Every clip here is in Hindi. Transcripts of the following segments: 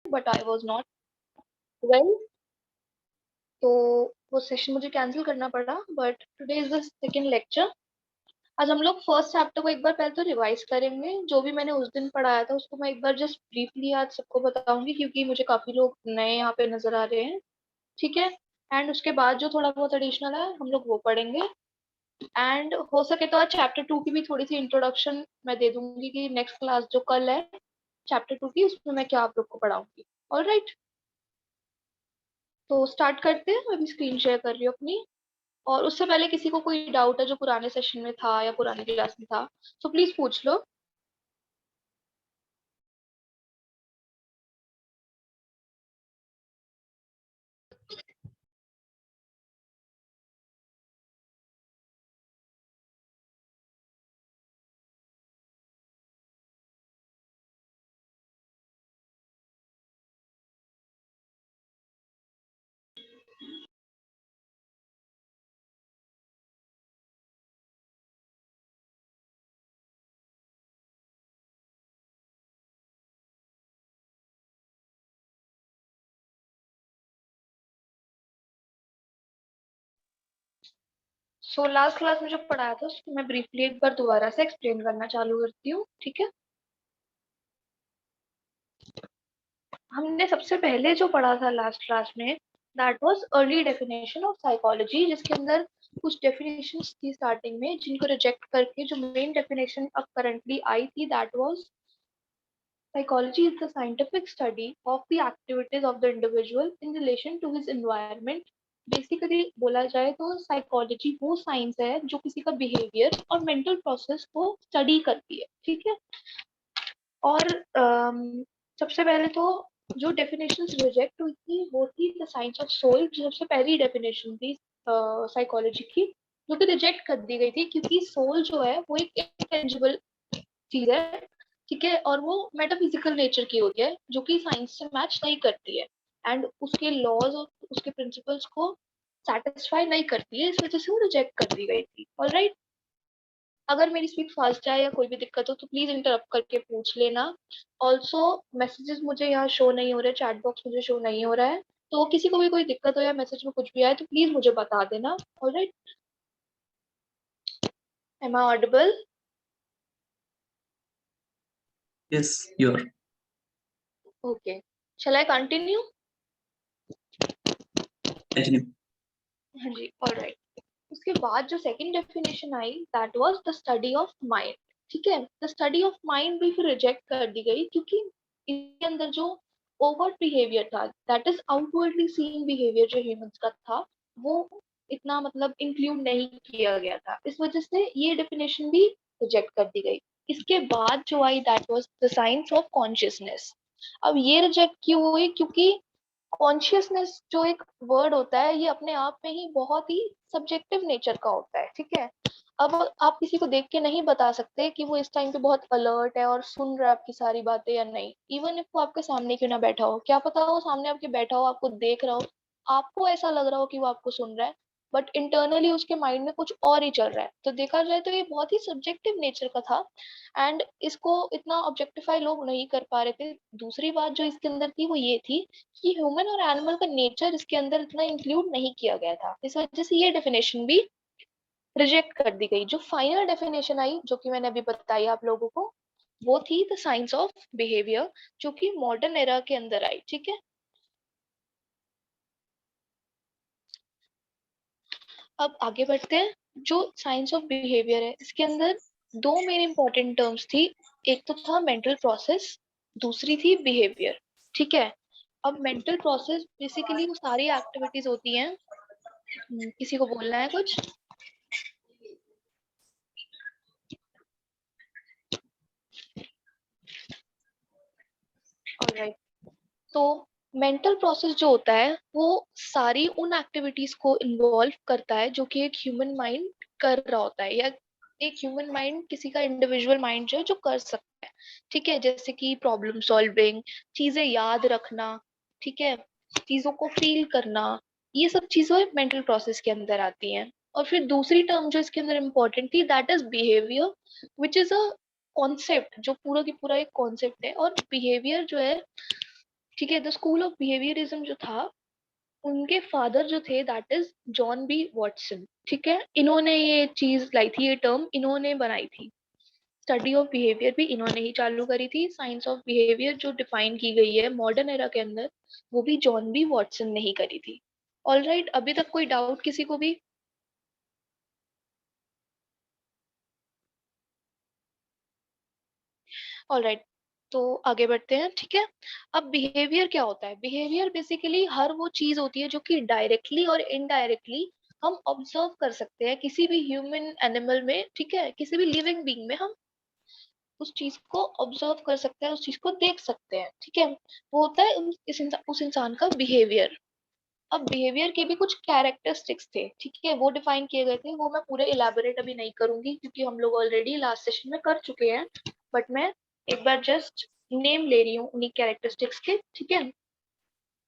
But I was not well, तो वो सेशन मुझे कैंसिल करना पड़ा। But today is the second lecture. आज हम लोग फर्स्ट चैप्टर को एक बार पहले तो रिवाइज करेंगे। जो भी मैंने उस दिन पढ़ाया था उसको मैं एक बार जस्ट ब्रीफली आज सबको बताऊंगी, क्योंकि मुझे काफी लोग नए यहाँ पे नजर आ रहे हैं। ठीक है। एंड उसके बाद जो थोड़ा बहुत एडिशनल है हम लोग वो पढ़ेंगे। एंड हो सके तो आज चैप्टर 2 की भी थोड़ी सी इंट्रोडक्शन मैं दे दूंगी कि नेक्स्ट क्लास जो कल है चैप्टर 2 की, उसमें मैं क्या आप लोग को पढ़ाऊंगी। ऑलराइट, तो स्टार्ट करते हैं। मैं अभी स्क्रीन शेयर कर रही हूँ अपनी। और उससे पहले किसी को कोई डाउट है जो पुराने सेशन में था या पुराने क्लास में था, तो प्लीज पूछ लो। सो लास्ट क्लास में जो पढ़ाया था उसको मैं ब्रीफली एक बार दोबारा से एक्सप्लेन करना चालू करती हूँ। ठीक है। हमने सबसे पहले जो पढ़ा था लास्ट क्लास में, that was early definition of psychology, जिसके अंदर कुछ डेफिनेशंस थी स्टार्टिंग में जिनको रिजेक्ट करके जो मेन डेफिनेशन अब करंटली आई थी, that was psychology is the scientific study of the activities of the individual in relation to his environment। Basically बोला जाए तो साइकोलॉजी वो साइंस है जो किसी का बिहेवियर और मेंटल प्रोसेस को स्टडी करती है। ठीक है। और सबसे पहले तो जो डेफिनेशन रिजेक्ट हुई थी वो थी द साइंस ऑफ सोल, जो सबसे पहली डेफिनेशन थी साइकोलॉजी की, जो कि रिजेक्ट कर दी गई थी क्योंकि सोल जो है वो एक इंटेंजिबल चीज है। ठीक है। और वो मेटाफिजिकल नेचर की होती है जो कि साइंस से मैच नहीं करती है, एंड उसके लॉज और उसके प्रिंसिपल्स को सेटिस्फाई नहीं करती है, इस वजह से वो रिजेक्ट कर दी गई थी। ऑलराइट। अगर मेरी स्पीड फास्ट जाए या कोई भी दिक्कत हो तो प्लीज इंटरप्ट करके पूछ लेना। ऑल्सो मैसेजेस मुझे यहाँ शो नहीं हो रहे, चैट बॉक्स मुझे शो नहीं हो रहा है, तो किसी को भी कोई दिक्कत हो या मैसेज में कुछ भी आए तो प्लीज मुझे बता देना। Alright. Am I audible? Yes, you are. Okay, shall I continue? Continue. हाँ जी, ऑलराइट। उसके बाद जो सेकंड डेफिनेशन आई, that was the study of mind. ठीक है। द स्टडी ऑफ माइंड भी फिर रिजेक्ट कर दी गई क्योंकि इसके अंदर जो ओवर्ट बिहेवियर था, that is outwardly seen behaviour जो ह्यूमंस का था, वो इतना मतलब इंक्लूड नहीं किया गया था, इस वजह से ये डेफिनेशन भी रिजेक्ट कर दी गई। इसके बाद जो आई, that was the science of consciousness. अब ये रिजेक्ट क्यों हुई? क्योंकि कॉन्शियसनेस जो एक वर्ड होता है ये अपने आप में ही बहुत ही सब्जेक्टिव नेचर का होता है। ठीक है। अब आप किसी को देख के नहीं बता सकते कि वो इस टाइम पे बहुत अलर्ट है और सुन रहा है आपकी सारी बातें या नहीं। इवन इफ वो आपके सामने क्यों ना बैठा हो, क्या पता वो सामने आपके बैठा हो, आपको देख रहा हो, आपको ऐसा लग रहा हो कि वो आपको सुन रहा है, बट इंटरनली उसके माइंड में कुछ और ही चल रहा है। तो देखा जाए तो ये बहुत ही सब्जेक्टिव नेचर का था, एंड इसको इतना ऑब्जेक्टिफाई लोग नहीं कर पा रहे थे। दूसरी बात जो इसके अंदर थी वो ये थी कि ह्यूमन और एनिमल का नेचर इसके अंदर इतना इंक्लूड नहीं किया गया था, इस वजह से ये डेफिनेशन भी रिजेक्ट कर दी गई। जो फाइनल डेफिनेशन आई, जो कि मैंने अभी बताई आप लोगों को, वो थी द साइंस ऑफ बिहेवियर, जो कि मॉडर्न एरा के अंदर आई। ठीक है। अब आगे बढ़ते हैं। जो साइंस ऑफ बिहेवियर है इसके अंदर दो मेन इंपॉर्टेंट टर्म्स थी। एक तो था मेंटल प्रोसेस, दूसरी थी बिहेवियर। ठीक है। अब मेंटल प्रोसेस बेसिकली वो सारी एक्टिविटीज होती हैं। किसी को बोलना है कुछ? ऑलराइट। तो मेंटल प्रोसेस जो होता है वो सारी उन एक्टिविटीज को इन्वॉल्व करता है जो कि एक ह्यूमन माइंड कर रहा होता है, या एक ह्यूमन माइंड किसी का इंडिविजुअल माइंड जो है जो कर सकता है। ठीक है। जैसे कि प्रॉब्लम सॉल्विंग, चीजें याद रखना, ठीक है, चीजों को फील करना, ये सब चीजें मेंटल प्रोसेस के अंदर आती हैं। और फिर दूसरी टर्म जो इसके अंदर इम्पोर्टेंट थी, that is behaviour, which is a concept, जो पूरा की पूरा एक कॉन्सेप्ट है। और बिहेवियर जो है ठीक है। द स्कूल ऑफ बिहेवियरिज्म जो था, उनके फादर जो थे that is John B Watson. ठीक है, इन्होंने ये चीज लाई थी, ये टर्म इन्होंने बनाई थी। स्टडी ऑफ बिहेवियर भी इन्होंने ही चालू करी थी। साइंस ऑफ बिहेवियर जो डिफाइन की गई है मॉडर्न एरा के अंदर, वो भी जॉन बी वॉटसन ने ही करी थी। ऑल राइट, अभी तक कोई डाउट किसी को भी? ऑल राइट, तो आगे बढ़ते हैं। ठीक है, अब बिहेवियर क्या होता है? बिहेवियर बेसिकली हर वो चीज होती है जो कि डायरेक्टली और इनडायरेक्टली हम ऑब्जर्व कर सकते हैं किसी भी ह्यूमन एनिमल में। ठीक है, किसी भी लिविंग बीइंग में हम उस चीज को ऑब्जर्व कर सकते हैं, उस चीज को देख सकते हैं। ठीक है, वो होता है उस इंसान का बिहेवियर। अब बिहेवियर के भी कुछ कैरेक्टरिस्टिक्स थे, ठीक है, वो डिफाइन किए गए थे। वो मैं पूरे इलेबोरेट अभी नहीं करूंगी क्योंकि हम लोग ऑलरेडी लास्ट सेशन में कर चुके हैं, बट मैं एक बार जस्ट नेम ले रही हूँ उन्हीं कैरेक्टरिस्टिक्स के। ठीक है,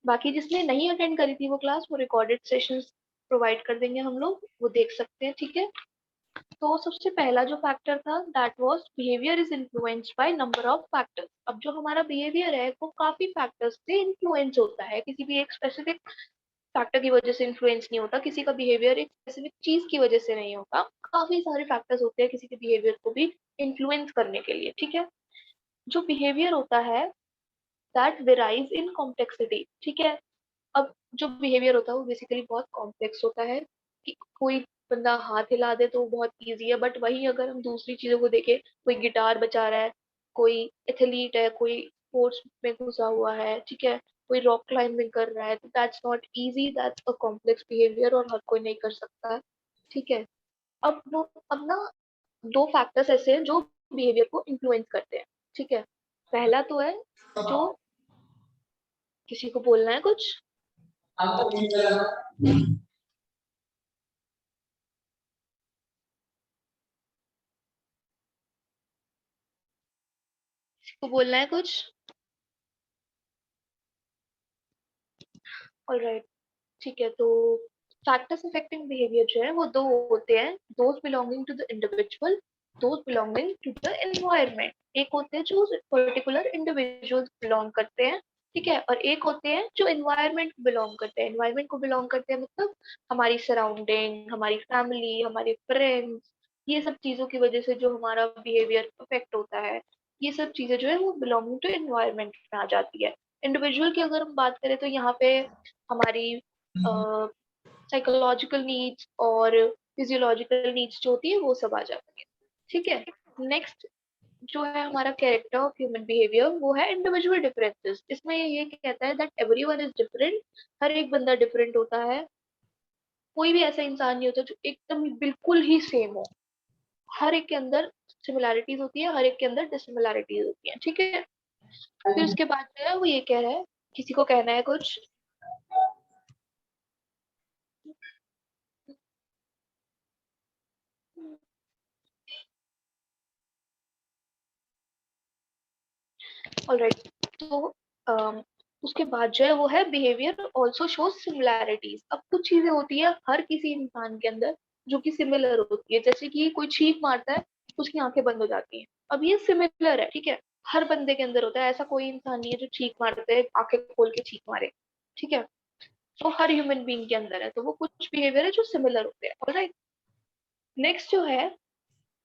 बाकी जिसने नहीं अटेंड करी थी वो क्लास, वो रिकॉर्डेड सेशंस प्रोवाइड कर देंगे हम लोग, वो देख सकते हैं। ठीक है, तो सबसे पहला जो फैक्टर था that was behaviour is influenced by number of factors. अब जो हमारा बिहेवियर है वो काफी फैक्टर्स से इन्फ्लुएंस होता है, किसी भी एक स्पेसिफिक फैक्टर की वजह से इन्फ्लुएंस नहीं होता। किसी का बिहेवियर एक स्पेसिफिक चीज की वजह से नहीं होता। काफी सारे फैक्टर्स होते हैं किसी के बिहेवियर को भी इन्फ्लुएंस करने के लिए। ठीक है, जो बिहेवियर होता है दैट वेराइज इन कॉम्प्लेक्सिटी। ठीक है, अब जो बिहेवियर होता है वो बेसिकली बहुत कॉम्प्लेक्स होता है। कि कोई बंदा हाथ हिला दे तो वो बहुत इजी है, बट वही अगर हम दूसरी चीजों को देखें, कोई गिटार बजा रहा है, कोई एथलीट है, कोई स्पोर्ट्स में घुसा हुआ है, ठीक है, कोई रॉक क्लाइंबिंग कर रहा है, तो that's not easy, that's a complex behaviour और हर कोई नहीं कर सकता है। ठीक है, अब ना दो फैक्टर्स ऐसे हैं जो बिहेवियर को इन्फ्लुएंस करते हैं। ठीक है, पहला तो है जो, किसी को बोलना है कुछ? किसी को बोलना है कुछ? ऑलराइट, ठीक है, तो फैक्टर्स अफेक्टिंग बिहेवियर जो है वो दो होते हैं, those belonging to the individual, those belonging to the environment. एक होते हैं जो पर्टिकुलर इंडिविजुअल्स बिलोंग करते हैं, ठीक है, और एक होते हैं जो एनवायरनमेंट को बिलोंग करते हैं। एनवायरनमेंट को बिलोंग करते हैं मतलब हमारी सराउंडिंग, हमारी फैमिली, हमारे फ्रेंड्स, ये सब चीजों की वजह से जो हमारा बिहेवियर अफेक्ट होता है, ये सब चीजें जो है वो बिलोंगिंग टू एनवायरनमेंट में आ जाती है। इंडिविजुअल की अगर हम बात करें तो यहाँ पे हमारी साइकोलॉजिकल नीड्स और फिजियोलॉजिकल नीड्स जो होती है वो सब आ जाती है। ठीक है, नेक्स्ट जो है हमारा कैरेक्टर ऑफ ह्यूमन बिहेवियर, वो है इंडिविजुअल डिफरेंसेस। इसमें ये कहता है दैट एवरीवन इज डिफरेंट, हर एक बंदा डिफरेंट होता है। कोई भी ऐसा इंसान नहीं होता जो एकदम बिल्कुल ही सेम हो। हर एक के अंदर सिमिलैरिटीज होती है, हर एक के अंदर डिसमिलैरिटीज होती है। ठीक है, फिर उसके बाद जो है वो ये कह रहा है, किसी को कहना है कुछ? ऑलराइट, तो उसके बाद जो है वो है बिहेवियर ऑल्सो शोज सिमिलैरिटीज। अब कुछ चीजें होती है हर किसी इंसान के अंदर जो कि सिमिलर होती है, जैसे कि कोई छींक मारता है तो उसकी आंखें बंद हो जाती हैं। अब ये सिमिलर है, ठीक है, हर बंदे के अंदर होता है, ऐसा कोई इंसान नहीं है जो छींक मारते है आंखें खोल के छींक मारे। ठीक है, तो हर ह्यूमन बीइंग के अंदर है, तो वो कुछ बिहेवियर है जो सिमिलर होते हैं। ऑलराइट, नेक्स्ट जो है,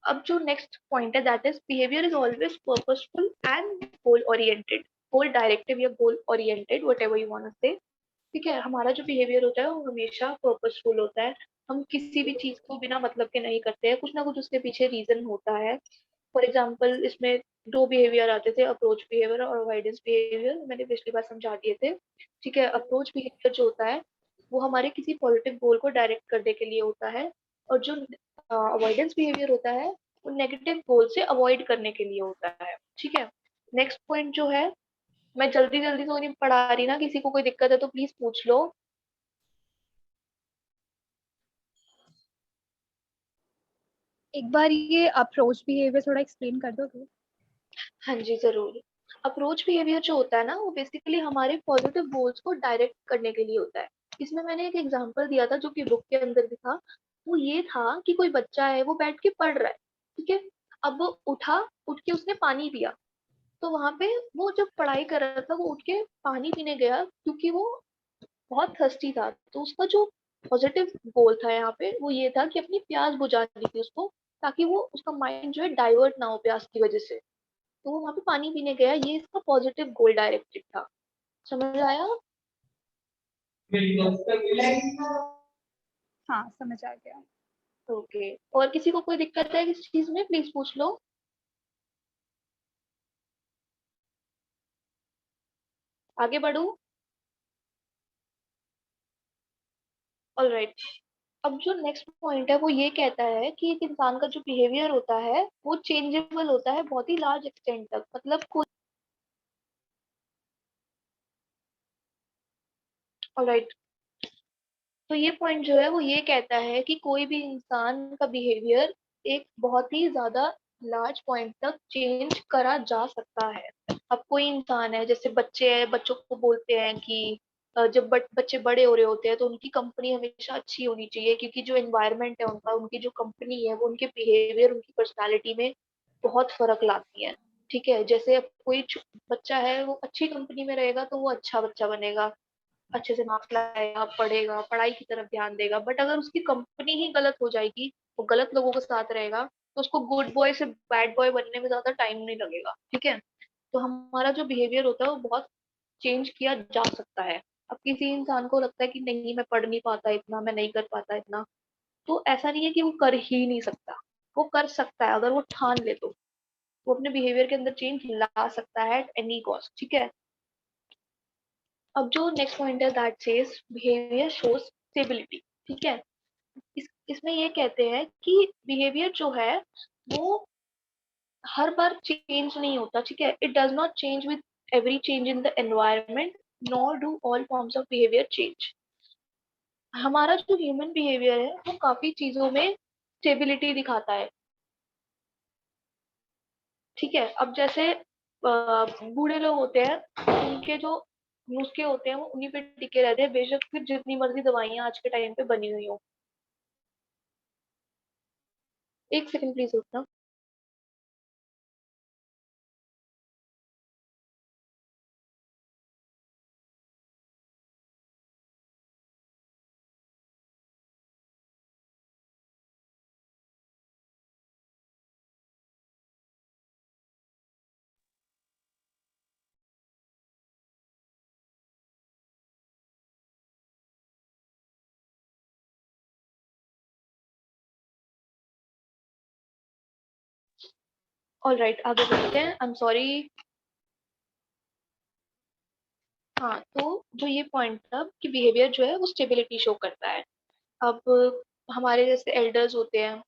अब जो नेक्स्ट पॉइंट है that is behaviour is always purposeful and goal oriented. Goal directive या goal oriented, whatever you want to say. ठीक है, हमारा जो बिहेवियर होता है वो हमेशा पर्पसफुल होता है। हम किसी भी चीज को बिना मतलब के नहीं करते हैं, कुछ ना कुछ उसके पीछे रीजन होता है। फॉर एग्जाम्पल इसमें दो बिहेवियर आते थे, अप्रोच बिहेवियर और अवॉइडेंस बिहेवियर, मैंने पिछली बार समझा दिए थे। ठीक है, अप्रोच बिहेवियर जो होता है वो हमारे किसी पॉजिटिव गोल को डायरेक्ट करने के लिए होता है, और जो अवॉइडेंस बिहेवियर होता है वो नेगेटिव गोल से अवॉइड करने के लिए होता है। ठीक है, नेक्स्ट पॉइंट जो है, मैं जल्दी जल्दी तो नहीं पढ़ा रही ना, किसी को कोई दिक्कत है तो प्लीज पूछ लो। एक बार ये अप्रोच बिहेवियर थोड़ा एक्सप्लेन कर दोगे? हाँ जी जरूर। अप्रोच बिहेवियर जो होता है ना वो बेसिकली हमारे पॉजिटिव गोल्स को डायरेक्ट करने के लिए होता है। इसमें मैंने एक एग्जांपल दिया था जो कि बुक के अंदर भी था। वो ये था कि कोई बच्चा है, वो बैठ के पढ़ रहा है, ठीक है, अब वो उठा, उठ के उसने पानी पिया, तो वहां पे वो जब पढ़ाई कर रहा था वो उठ के पानी पीने गया क्योंकि वो बहुत थर्स्टी था। तो उसका जो पॉजिटिव गोल था यहाँ पे वो ये था कि अपनी प्यास बुझानी थी उसको, ताकि वो उसका माइंड जो है डाइवर्ट ना हो प्यास की वजह से। तो वो वहां पे पानी पीने गया, ये इसका पॉजिटिव गोल डायरेक्टेड था। समझ आया? हाँ, समझ आ गया। ओके, और किसी को कोई दिक्कत है इस चीज में, प्लीज पूछ लो। आगे बढ़ू? ऑलराइट। अब जो नेक्स्ट पॉइंट है वो ये कहता है कि एक इंसान का जो बिहेवियर होता है वो चेंजेबल होता है बहुत ही लार्ज एक्सटेंट तक। मतलब कोई, ऑलराइट, तो ये पॉइंट जो है वो ये कहता है कि कोई भी इंसान का बिहेवियर एक बहुत ही ज्यादा लार्ज पॉइंट तक चेंज करा जा सकता है। अब कोई इंसान है, जैसे बच्चे हैं, बच्चों को बोलते हैं कि जब बच्चे बड़े हो रहे होते हैं तो उनकी कंपनी हमेशा अच्छी होनी चाहिए, क्योंकि जो एनवायरनमेंट है उनका, उनकी जो कंपनी है वो उनके बिहेवियर, उनकी पर्सनालिटी में बहुत फर्क लाती है। ठीक है, जैसे अब कोई बच्चा है वो अच्छी कंपनी में रहेगा तो वो अच्छा बच्चा बनेगा, अच्छे से मार्क्स लाएगा, पढ़ेगा, पढ़ाई की तरफ ध्यान देगा। बट अगर उसकी कंपनी ही गलत हो जाएगी, वो गलत लोगों के साथ रहेगा, तो उसको गुड बॉय से बैड बॉय बनने में ज्यादा टाइम नहीं लगेगा। ठीक है, तो हमारा जो बिहेवियर होता है वो बहुत चेंज किया जा सकता है। अब किसी इंसान को लगता है कि नहीं मैं पढ़ नहीं पाता इतना, मैं नहीं कर पाता इतना, तो ऐसा नहीं है कि वो कर ही नहीं सकता। वो कर सकता है अगर वो ठान ले तो। वो अपने बिहेवियर के अंदर चेंज ला सकता है एट एनी कॉस्ट। ठीक है, अब जो नेक्स्ट पॉइंट है that says behaviour shows stability. ठीक है, इसमें ये कहते हैं कि बिहेवियर जो है वो हर बार चेंज नहीं होता। ठीक है, it does not change with every change in the environment, nor do all forms of behaviour change. हमारा जो ह्यूमन बिहेवियर है वो काफी चीजों में स्टेबिलिटी दिखाता है। ठीक है, अब जैसे बूढ़े लोग होते हैं, उनके जो नुस्खे होते हैं वो उन्हीं पे टिके रहते हैं, बेशक फिर जितनी मर्जी दवाइयां आज के टाइम पे बनी हुई हो। एक सेकंड प्लीज रुकना। ऑलराइट, आगे बढ़ते हैं। I am sorry. हाँ, तो जो ये पॉइंट था कि बिहेवियर जो है वो स्टेबिलिटी शो करता है। अब हमारे जैसे एल्डर्स होते हैं,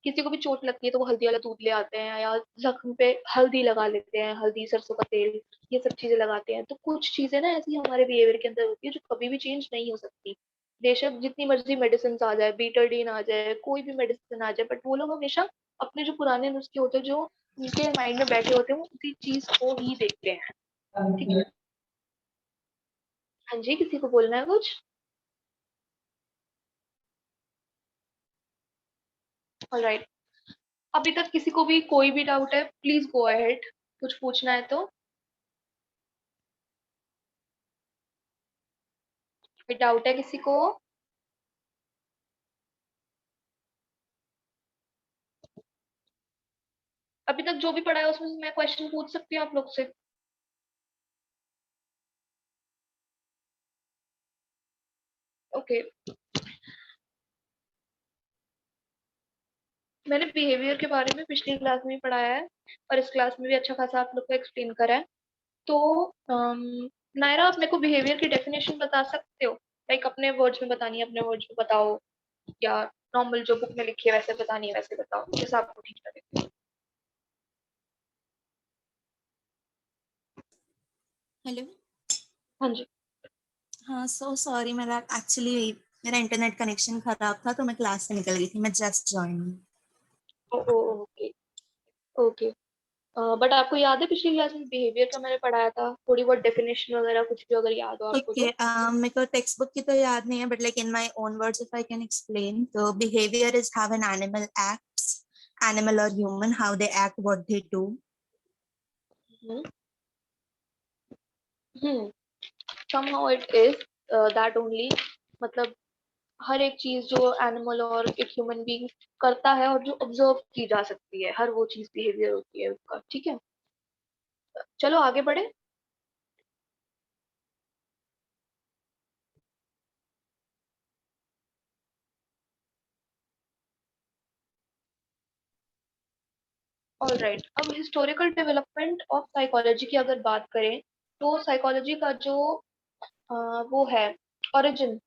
किसी को भी चोट लगती है तो वो हल्दी वाला दूध ले आते हैं, या जख्म पे हल्दी लगा लेते हैं, हल्दी, सरसों का तेल, ये सब चीजें लगाते हैं। तो कुछ चीजें ना ऐसी हमारे बिहेवियर के अंदर होती है जो कभी भी चेंज नहीं हो सकती। बेशक जितनी मर्जी मेडिसिन आ जाए, बीटाडीन आ जाए, कोई भी मेडिसिन आ जाए, बट वो लोग हमेशा अपने जो पुराने नुस्खे होते हैं, जो उनके माइंड में बैठे होते हैं, वो उसी चीज को ही देखते हैं। ठीक है, हाँ जी, किसी को बोलना है कुछ? ऑलराइट, अभी तक किसी को भी कोई भी डाउट है, प्लीज गो अहेड, कुछ पूछना है तो। कोई डाउट है किसी को? अभी तक जो भी पढ़ा है उसमें से मैं क्वेश्चन पूछ सकती हूँ आप लोग से? ओके, मैंने बिहेवियर के बारे में पिछली क्लास में भी पढ़ाया है, और इस क्लास में भी अच्छा खासा आप लोग को एक्सप्लेन करा है। तो नायरा, आप मेरे को बिहेवियर की डेफिनेशन बता सकते हो? लाइक अपने वर्ड्स में बतानी है, अपने वर्ड्स में बताओ, या नॉर्मल जो बुक में लिखी है वैसे बतानी है, वैसे बताओ जैसा आपको ठीक लगे। हेलो। हाँ जी। हाँ, सो सॉरी, मेरा एक्चुअली मेरा इंटरनेट कनेक्शन खराब था तो मैं क्लास से निकल गई थी। मैं जस्ट ज्वाइन हुई। Okay, okay. बट आपको याद है पिछली क्लास में बिहेवियर का मैंने पढ़ाया था, थोड़ी बहुत डेफिनेशन वगैरह कुछ भी अगर याद हो आपको ओके, तो? मेरे को टेक्स्ट बुक की तो याद नहीं है, but like in my own words if I can explain, तो behaviour is how an animal acts, animal और human, how they act, what they do. somehow it is that only, मतलब हर एक चीज जो एनिमल और एक ह्यूमन बीइंग करता है और जो ऑब्जर्व की जा सकती है, हर वो चीज बिहेवियर होती है उसका, ठीक है। चलो आगे बढ़े। ऑलराइट, अब हिस्टोरिकल डेवलपमेंट ऑफ साइकोलॉजी की अगर बात करें तो साइकोलॉजी का जो वो है ओरिजिन,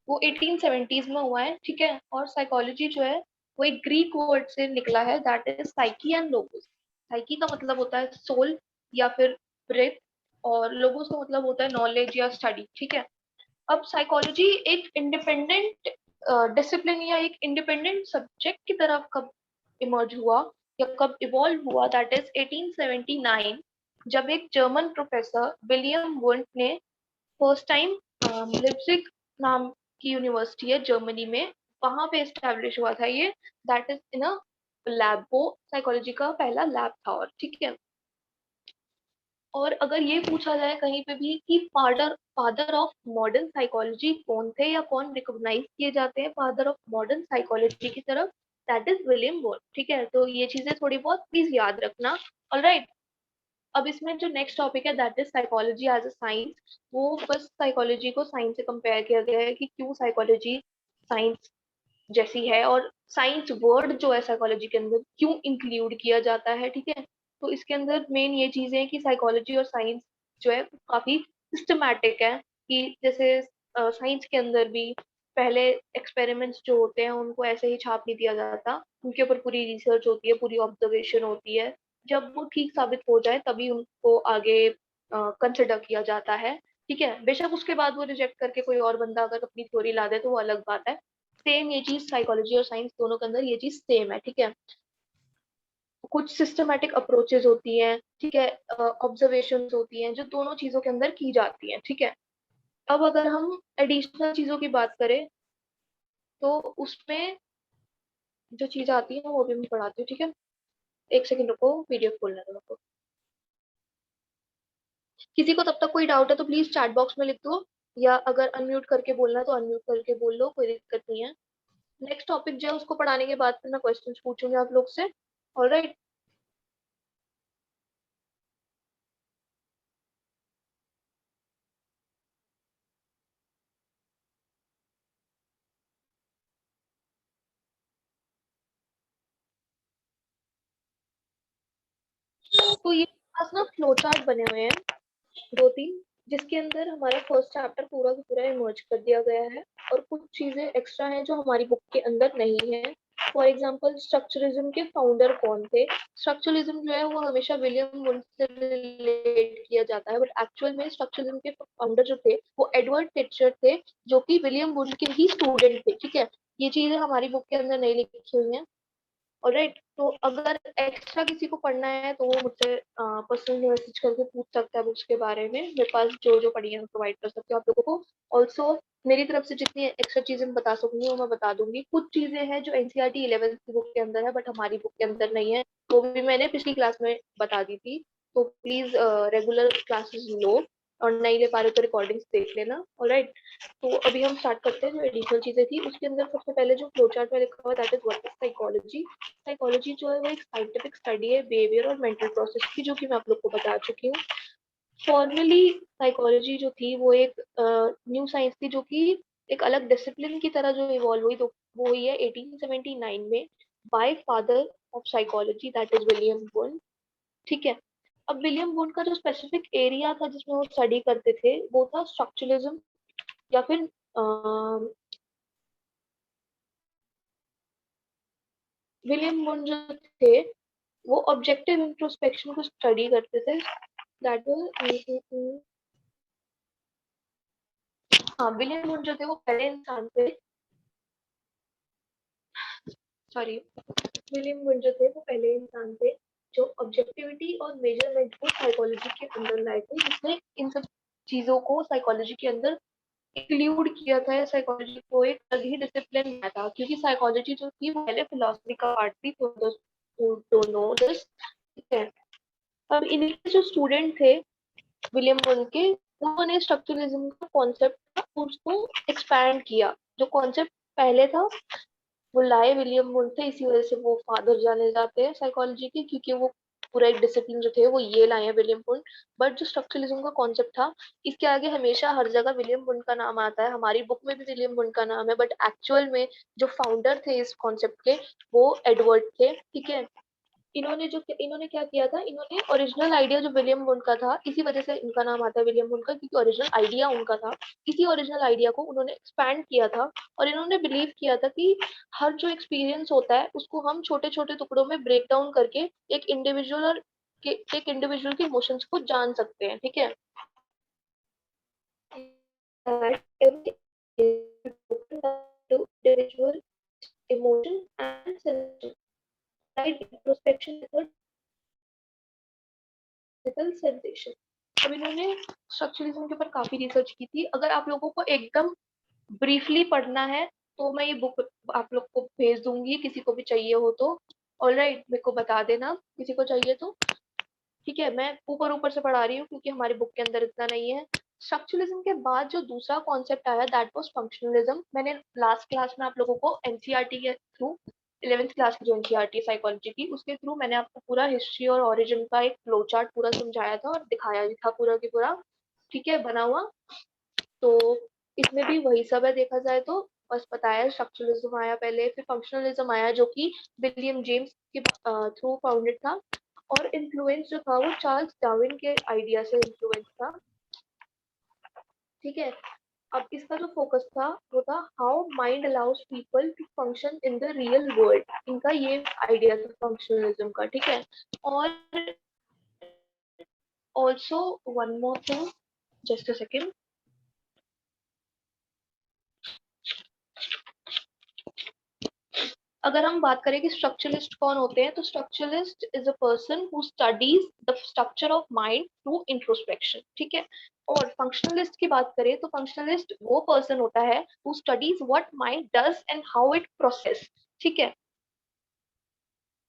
वो 1870s में हुआ है, ठीक है। और साइकोलॉजी जो है वो एक ग्रीक वर्ड से निकला है, that is psyche and logos. Psyche का मतलब होता है सोल या फिर ब्रेथ, और लोगोस का मतलब होता है नॉलेज या स्टडी, ठीक है। अब साइकोलॉजी एक इंडिपेंडेंट डिसिप्लिन या एक इंडिपेंडेंट सब्जेक्ट की तरफ कब इमर्ज हुआ या कब इवॉल्व हुआ, दैट इज 1879, जब एक जर्मन प्रोफेसर विलियम वुंट ने फर्स्ट टाइम लिप्जिग नाम की यूनिवर्सिटी है जर्मनी में, वहां पे एस्टेब्लिश हुआ था ये, that is in a lab. वो साइकोलॉजी का पहला लैब था, और ठीक है। और अगर ये पूछा जाए कहीं पे भी कि father father of modern psychology कौन थे या कौन रिकॉग्नाइज किए जाते हैं फादर ऑफ मॉडर्न साइकोलॉजी की तरफ, दैट इज विलियम वुंट, ठीक है। तो ये चीजें थोड़ी बहुत प्लीज याद रखना। ऑलराइट, अब इसमें जो नेक्स्ट टॉपिक है that is psychology as a science. वो बस साइकोलॉजी को साइंस से कंपेयर किया गया है कि क्यों साइकोलॉजी साइंस जैसी है, और साइंस वर्ड जो है साइकोलॉजी के अंदर क्यों इंक्लूड किया जाता है, ठीक है। तो इसके अंदर मेन ये चीजें हैं कि साइकोलॉजी और साइंस जो है काफी सिस्टमैटिक है, कि जैसे साइंस के अंदर भी पहले एक्सपेरिमेंट्स जो होते हैं उनको ऐसे ही छाप नहीं दिया जाता, उनके ऊपर पूरी रिसर्च होती है, पूरी ऑब्जर्वेशन होती है। जब वो ठीक साबित हो जाए तभी उनको आगे कंसिडर किया जाता है, ठीक है। बेशक उसके बाद वो रिजेक्ट करके कोई और बंदा अगर अपनी थ्योरी ला दे तो वो अलग बात है। सेम ये चीज साइकोलॉजी और साइंस दोनों के अंदर ये चीज सेम है, ठीक है। कुछ सिस्टमैटिक अप्रोचेस होती हैं, ठीक है, ऑब्जर्वेशन होती हैं जो दोनों चीजों के अंदर की जाती हैं, ठीक है। अब अगर हम एडिशनल चीजों की बात करें तो उसमें जो चीज आती है वो भी मैं पढ़ाती हूँ, ठीक है। एक सेकंड रुको, पीडीएफ खोलना है मेरे को। किसी को तब तक कोई डाउट है तो प्लीज चैट बॉक्स में लिख दो, या अगर अनम्यूट करके बोलना है तो अनम्यूट करके बोल लो, कोई दिक्कत नहीं है। नेक्स्ट टॉपिक जो है उसको पढ़ाने के बाद फिर मैं क्वेश्चंस पूछूंगी आप लोग से। ऑलराइट, तो ये पास ना फ्लो चार्ट बने हुए हैं दो तीन, जिसके अंदर हमारा फर्स्ट चैप्टर पूरा का पूरा इमर्ज कर दिया गया है, और कुछ चीजें एक्स्ट्रा हैं जो हमारी बुक के अंदर नहीं है। फॉर एग्जाम्पल, स्ट्रक्चरलिज्म के फाउंडर कौन थे। स्ट्रक्चरलिज्म जो है वो हमेशा विलियम वुंट से रिलेट किया जाता है, बट एक्चुअल में स्ट्रक्चरलिज्म के फाउंडर जो थे वो एडवर्ड टिचर थे, जो कि विलियम वुंट के ही स्टूडेंट थे, ठीक है। ये चीजें हमारी बुक के अंदर नहीं लिखी हुई हैं। ऑलराइट, तो अगर एक्स्ट्रा किसी को पढ़ना है तो वो मुझसे पर्सनली मैसेज करके पूछ सकता है बुक्स के बारे में, मेरे पास जो जो पढ़ी है मैं प्रोवाइड कर सकती हूँ आप लोगों को। ऑल्सो मेरी तरफ से जितनी एक्स्ट्रा चीजें मैं बता सकूंगी वो मैं बता दूंगी। कुछ चीजें हैं जो एनसीईआरटी 11th की बुक के अंदर है बट हमारी बुक के अंदर नहीं है, वो भी मैंने पिछली क्लास में बता दी थी। तो प्लीज रेगुलर क्लासेस लो, और नहीं ले पा रहे तो रिकॉर्डिंग्स देख लेना। ऑलराइट, तो अभी हम स्टार्ट करते हैं। जो एडिशनल चीजें थी उसके अंदर सबसे पहले जो फ्लो चार्ट में लिखा हुआ that is what is psychology. Psychology जो है वो एक साइंटिफिक स्टडी है बिहेवियर और मेंटल प्रोसेस की, जो कि मैं आप लोग को बता चुकी हूँ। फॉर्मली साइकोलॉजी जो थी वो एक न्यू साइंस थी, जो कि एक अलग डिसिप्लिन की तरह जो इवॉल्व हुई, तो वो हुई है 1879 में bye father of psychology that is William Wundt, ठीक है। अब विलियम वुंट का जो स्पेसिफिक एरिया था जिसमें वो स्टडी करते थे वो था स्ट्रक्चरलिज्म, या फिर विलियम वुंट जो थे वो ऑब्जेक्टिव इंट्रोस्पेक्शन को स्टडी करते थे, दैट वाज हाँ, विलियम वुंट जो थे वो पहले इंसान थे, सॉरी, विलियम वुंट जो थे वो पहले इंसान थे जो ऑब्जेक्टिविटी और मेजरमेंट को साइकोलॉजी के अंदर लाए थे, जिसने इन सब चीजों को साइकोलॉजी के अंदर इंक्लूड किया था। साइकोलॉजी को एक अलग ही डिसिप्लिन बनाया था, क्योंकि साइकोलॉजी जो थी वो पहले फिलोसफी का पार्ट थी, तो नो दिस, ठीक है। अब इनके जो स्टूडेंट थे विलियम वुंट के, उन्होंने स्ट्रक्चरलिज्म का कॉन्सेप्ट था उसको एक्सपैंड किया। जो कॉन्सेप्ट पहले था वो लाए विलियम वुंट थे, इसी वजह से वो फादर जाने जाते हैं साइकोलॉजी के, क्योंकि वो पूरा एक डिसिप्लिन जो थे वो ये लाए हैं विलियम वुंट। बट जो स्ट्रक्चरलिज्म का कॉन्सेप्ट था, इसके आगे हमेशा हर जगह विलियम वुंट का नाम आता है, हमारी बुक में भी विलियम वुंट का नाम है, बट एक्चुअल में जो फाउंडर थे इस कॉन्सेप्ट के वो एडवर्ड थे। ठीक है, इन्होंने क्या किया था, इन्होंने ओरिजिनल आइडिया जो विलियम वुंट का था, इसी वजह से इनका नाम आता है विलियम वुंट का, क्योंकि ओरिजिनल आइडिया उनका था। इसी ओरिजिनल आइडिया को उन्होंने एक्सपैंड किया था और इन्होंने बिलीव किया था कि हर जो एक्सपीरियंस होता है उसको हम छोटे छोटे टुकड़ों में ब्रेक डाउन करके एक इंडिविजुअल के इमोशंस को जान सकते हैं। ठीक है, individual emotion and sensation, right? Introspection method, physical sensation। अब इन्होंने स्ट्रक्चरलिज्म के ऊपर काफी रिसर्च की थी। अगर आप लोगों को एकदम ब्रीफली पढ़ना है तो मैं ये बुक आप लोग को भेज दूंगी, किसी को भी चाहिए हो तो। ऑलराइट, मेरे को बता देना किसी को चाहिए तो। ठीक है, मैं ऊपर ऊपर से पढ़ा रही हूँ क्योंकि हमारी बुक के अंदर इतना नहीं है। स्ट्रक्चरलिज्म के बाद जो दूसरा कॉन्सेप्ट आया दैट वाज फंक्शनलिज्म। मैंने लास्ट क्लास में आप लोगों को एनसीईआरटी के थ्रू, 11th क्लास की जो एनसीईआरटी साइकोलॉजी की, उसके थ्रू मैंने आपको पूरा हिस्ट्री और ओरिजिन का एक फ्लो चार्ट पूरा समझाया था और दिखाया भी था पूरा की पूरा। ठीक है, बना हुआ। तो इसमें भी वही सब है देखा जाए तो। बस बताया, स्ट्रक्चरलिज्म आया पहले, फिर फंक्शनलिज्म आया जो कि विलियम जेम्स के थ्रू फाउंडेड था। और इन्फ्लुएंस जो था वो चार्ल्स डार्विन के आइडिया से इन्फ्लुएंस था। ठीक है, अब इसका जो फोकस था वो था how mind allows people to function in the real world. इनका ये आइडिया था फंक्शनलिज्म का। ठीक है, और also one more thing, just a second. अगर हम बात करें कि स्ट्रक्चरलिस्ट कौन होते हैं, तो structuralist is a person who studies the structure of mind through introspection. ठीक है, और फंक्शनलिस्ट की बात करें तो फंक्शनलिस्ट वो पर्सन होता है who studies what mind does and how it process. ठीक है,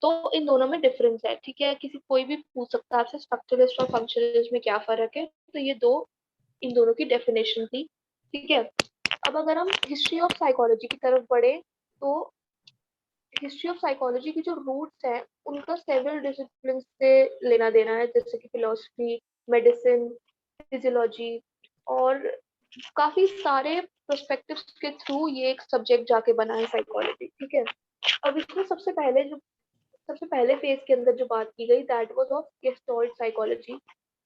तो इन दोनों में डिफरेंस है। ठीक है, कोई भी पूछ सकता है आपसे स्ट्रक्चरलिस्ट और फंक्शनलिस्ट में क्या फर्क है, तो ये दो इन दोनों की डेफिनेशन थी। ठीक है, अब अगर हम हिस्ट्री ऑफ साइकोलॉजी की तरफ बढ़े तो हिस्ट्री ऑफ साइकोलॉजी की जो रूट्स हैं उनका सेवरल डिसिप्लिन से लेना देना है, जैसे कि फिलोसफी, मेडिसिन, फिजियोलॉजी, और काफी सारे पर्सपेक्टिव्स के थ्रू ये एक सब्जेक्ट जाके बना है साइकोलॉजी। ठीक है, अब इसमें सबसे पहले फेज के अंदर जो बात की गई that was of gestalt psychology.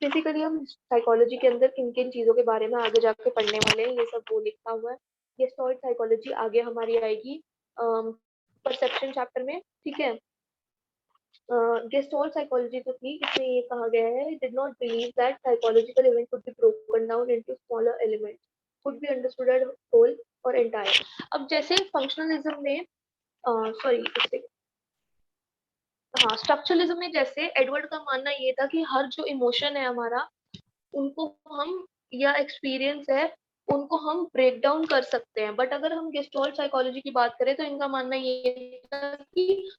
Basically हम साइकोलॉजी के अंदर किन किन चीजों के बारे में आगे जाके पढ़ने वाले हैं, ये सब वो लिखा हुआ है। गेस्टॉल्ट साइकोलॉजी आगे हमारी आएगी परसेप्शन चैप्टर में। ठीक है, गेस्टॉल्ट साइकोलॉजी जो थी इसमें ये कहा गया है, did not believe that psychological event could be broken down into smaller elements, could be understood as whole और एंटायर। अब जैसे फंक्शनलिज्म में सॉरी हाँ, स्ट्रक्चरलिज्म में जैसे एडवर्ड का मानना ये था कि हर जो इमोशन है हमारा, उनको हम, या एक्सपीरियंस है, उनको हम ब्रेक डाउन कर सकते हैं। बट अगर हम गेस्टॉल्ट साइकोलॉजी की बात करें तो इनका मानना ये था कि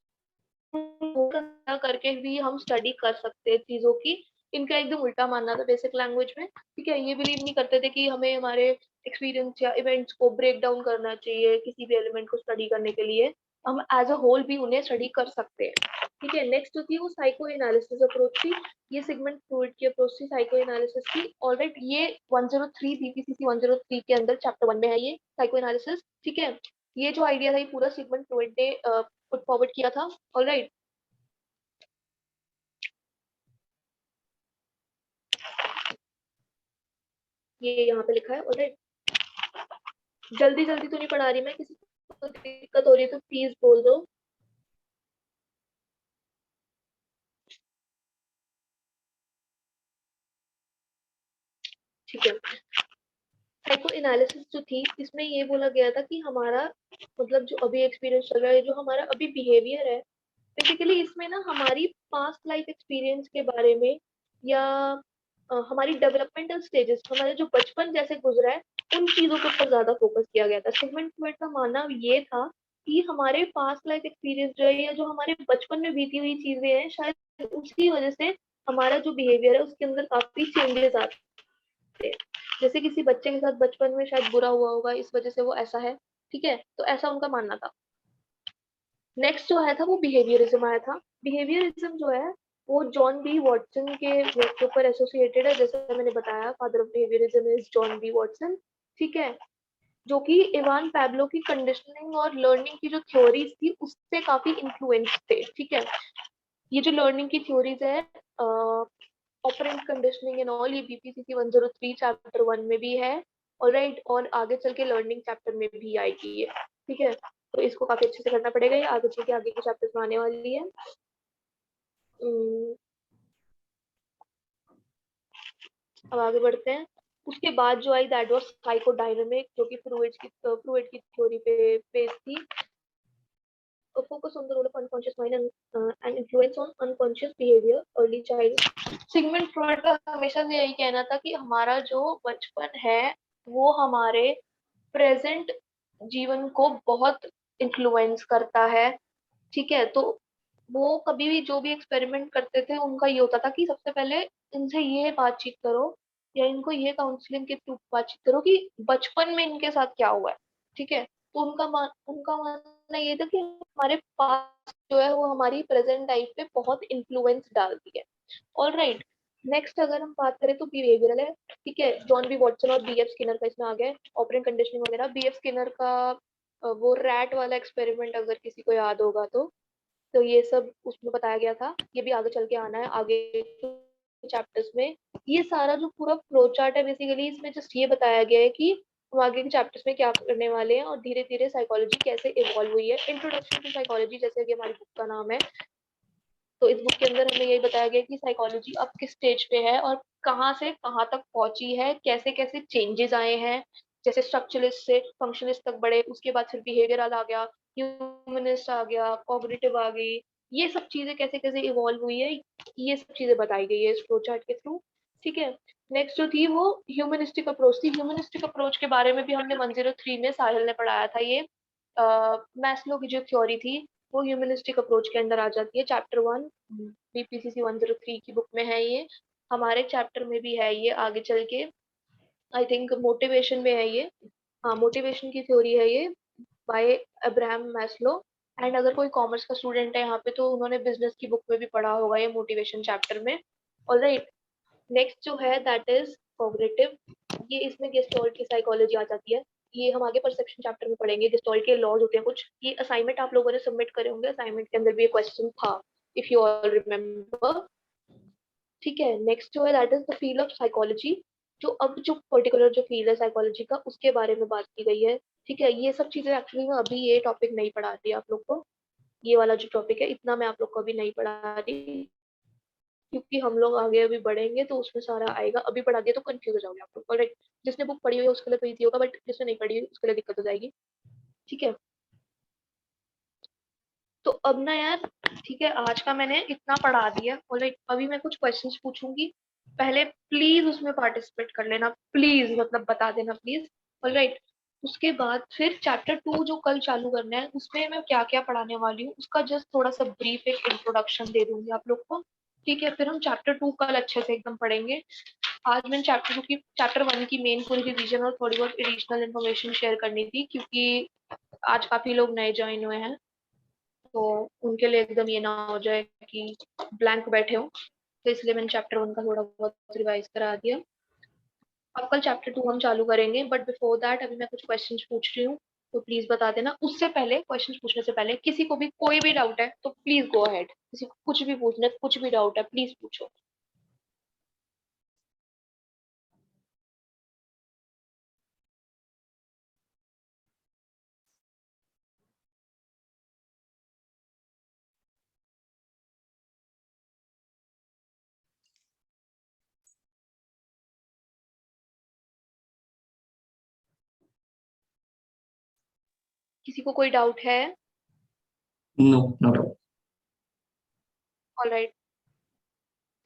करके भी हम स्टडी कर सकते हैं चीजों की। इनका एकदम उल्टा मानना था बेसिक लैंग्वेज में। ठीक है, ये बिलीव नहीं करते थे कि हमें हमारे एक्सपीरियंस या इवेंट्स को ब्रेक डाउन करना चाहिए किसी भी एलिमेंट को स्टडी करने के लिए, हम एज अ होल भी उन्हें स्टडी कर सकते हैं। ठीक है, नेक्स्ट जो थी वो साइको एनालिसिस अप्रोच थी। ये सिगमंड फ्रॉइड की अप्रोच थी साइको एनालिसिस की। ऑलराइट, ये 103 बीपीसीसी 103 के अंदर चैप्टर 1 में है ये साइको एनालिसिस। ठीक है, ये जो आइडिया था ये पूरा सिगमंड फ्रॉइड ने पुट फॉरवर्ड किया था। ऑलराइट, ये यहाँ पे लिखा है। ऑलराइट, जल्दी जल्दी तो नहीं पढ़ा रही मैं, किसी को दिक्कत हो रही है तो प्लीज बोल दो। ठीक है, साइको एनालिसिस जो थी इसमें ये बोला गया था कि हमारा मतलब जो अभी एक्सपीरियंस चल रहा है, जो हमारा अभी बिहेवियर है, बेसिकली इसमें ना हमारी पास्ट लाइफ एक्सपीरियंस के बारे में, या हमारी डेवलपमेंटल स्टेजेस, हमारे जो बचपन जैसे गुजरा है, उन चीजों के ऊपर ज्यादा फोकस किया गया था। सिगमंड फ्रॉइड का मानना ये था कि हमारे पास्ट लाइफ एक्सपीरियंस जो है, या जो हमारे बचपन में बीती हुई चीजें हैं, शायद उसकी वजह से हमारा जो बिहेवियर है उसके अंदर काफी चेंजेस आते हैं। जैसे किसी बच्चे के साथ बचपन में शायद बुरा हुआ होगा, इस वजह से वो ऐसा है, ठीक है, तो ऐसा उनका मानना था। नेक्स्ट जो आया था वो बिहेवियरिज्म आया था। बिहेवियरिज्म जो है वो जॉन बी वॉटसन के वर्क के ऊपर एसोसिएटेड है, जैसे मैंने बताया father of behaviourism is John B Watson, ठीक है, जो कि इवान पैब्लो की कंडीशनिंग और लर्निंग की जो थ्योरीज थी उससे काफी इन्फ्लुएंस थे, ठीक है। ये जो लर्निंग की थ्योरीज है ऑपरेंट कंडीशनिंग एंड ऑल, ये बीपीसीसी 103 चैप्टर 1 में भी है, और राइट, और आगे चल के लर्निंग चैप्टर में भी आएगी ये, ठीक है। तो इसको काफी अच्छे से करना पड़ेगा, ये आगे चल के आगे के चैप्टर्स में आने वाली है। अब आगे बढ़ते हैं। उसके बाद जो आई दैट वाज साइकोडायनामिक, जो कि फ्रूइड की थ्योरी पे बेस्ड थी। Focus on the role of unconscious mind and influence on unconscious behavior early child। Sigmund Freud का हमेशा से यही कहना था कि हमारा जो बचपन है वो हमारे प्रेजेंट जीवन को बहुत इन्फ्लुएंस करता है, ठीक है। तो वो कभी भी जो भी एक्सपेरिमेंट करते थे उनका ये होता था कि सबसे पहले इनसे ये बातचीत करो या इनको ये काउंसलिंग के थ्रू बातचीत करो कि बचपन में इनके साथ क्या हुआ है, ठीक है। तो उनका मानना ये था कि हमारे पास जो है वो हमारी प्रेजेंट लाइफ पे बहुत इन्फ्लुएंस डालती है। ऑल राइट, नेक्स्ट अगर हम बात करें तो बिहेवियरल है, ठीक है। जॉन बी वॉटसन और बी एफ स्किनर का इसमें आ गया ऑपरेंट कंडीशनिंग वगैरह। बी एफ स्किनर का वो रैट वाला एक्सपेरिमेंट अगर किसी को याद होगा तो ये सब उसमें बताया गया था, ये भी आगे चल के आना है आगे चैप्टर्स में। ये सारा जो पूरा फ्लो चार्ट है बेसिकली इसमें जस्ट ये बताया गया है कि हम आगे के चैप्टर्स में क्या करने वाले हैं और धीरे धीरे साइकोलॉजी कैसे इवॉल्व हुई है। इंट्रोडक्शन टू साइकोलॉजी जैसे कि हमारी बुक का नाम है, तो इस बुक के अंदर हमें यही बताया गया कि साइकोलॉजी अब किस स्टेज पे है और कहाँ से कहाँ तक पहुंची है, कैसे कैसे चेंजेस आए हैं, जैसे स्ट्रक्चरलिस्ट से फंक्शनलिस्ट तक बढ़े, उसके बाद फिर बिहेवियरल आ गया, ह्यूमनिस्ट आ गया, कॉग्निटिव आ गई, ये सब चीजें कैसे कैसे इवॉल्व हुई है, ये सब चीजें बताई गई है इस फ्लो चार्ट के थ्रू, ठीक है। नेक्स्ट जो थी वो ह्यूमनिस्टिक अप्रोच थी। ह्यूमनिस्टिक अप्रोच के बारे में भी हमने 103 में साहिल ने पढ़ाया था। ये मैस्लो की जो थ्योरी थी वो ह्यूमनिस्टिक अप्रोच के अंदर आ जाती है, चैप्टर 1 बीपीसीसी 103 की बुक में है ये। हमारे चैप्टर में भी है ये आगे चल के, आई थिंक मोटिवेशन में है ये। हाँ, मोटिवेशन की थ्योरी है ये बाय अब्राहम मैस्लो। एंड अगर कोई कॉमर्स का स्टूडेंट है यहाँ पे तो उन्होंने बिजनेस की बुक में भी पढ़ा होगा ये मोटिवेशन चैप्टर में। ऑलराइट, नेक्स्ट जो है दैट इज कॉग्निटिव। ये इसमें गेस्टोल्ट की साइकोलॉजी आ जाती है। ये हम आगे परसेप्शन चैप्टर में पढ़ेंगे। गेस्टोल्ट के लॉज होते हैं कुछ, ये असाइनमेंट आप लोगों ने सबमिट करे होंगे, असाइनमेंट के अंदर भी ये क्वेश्चन था, इफ यू ऑल रिमेम्बर, ठीक है। नेक्स्ट जो है that is the field of psychology. जो पर्टिकुलर जो फील्ड है साइकोलॉजी का उसके बारे में बात की गई है, ठीक है। ये सब चीजें एक्चुअली मैं अभी ये टॉपिक नहीं पढ़ा रही आप लोग को, ये वाला जो टॉपिक है इतना मैं आप लोग को अभी नहीं पढ़ा रही, क्योंकि हम लोग आगे अभी बढ़ेंगे तो उसमें सारा आएगा। अभी पढ़ा दिया तो कंफ्यूज हो जाओगे आप लोग, ऑलराइट। जिसने बुक पढ़ी हुई है उसके लिए तो इजी होगा, बट जिसने नहीं पढ़ी हुई उसके लिए दिक्कत हो जाएगी, ठीक है। तो अब ना यार, ठीक है, आज का मैंने इतना पढ़ा दिया, ऑलराइट। अभी मैं कुछ क्वेश्चंस पूछूंगी, पहले प्लीज उसमें पार्टिसिपेट कर लेना, प्लीज, मतलब बता देना प्लीज, ऑलराइट। उसके बाद फिर चैप्टर 2 जो कल चालू करना है उसमें मैं क्या क्या पढ़ाने वाली हूँ उसका जस्ट थोड़ा सा ब्रीफ एक इंट्रोडक्शन दे दूंगी आप लोग को, ठीक है। फिर हम चैप्टर 2 कल अच्छे से एकदम पढ़ेंगे। आज मैंने चैप्टर 1 की मेन पूरी रिवीजन और थोड़ी बहुत एडिशनल इन्फॉर्मेशन शेयर करनी थी, क्योंकि आज काफी लोग नए ज्वाइन हुए हैं, तो उनके लिए एकदम ये ना हो जाए कि ब्लैंक बैठे हो, तो इसलिए मैंने चैप्टर 1 का थोड़ा बहुत रिवाइज करा दिया। अब कल चैप्टर 2 हम चालू करेंगे, बट बिफोर दैट अभी मैं कुछ क्वेश्चंस पूछ रही हूँ, तो प्लीज बता देना। उससे पहले, क्वेश्चंस पूछने से पहले, किसी को भी कोई भी डाउट है तो प्लीज गो अहेड, किसी को कुछ भी पूछना है, कुछ भी डाउट है प्लीज पूछो। किसी को कोई डाउट है? No, not all. ऑलराइट,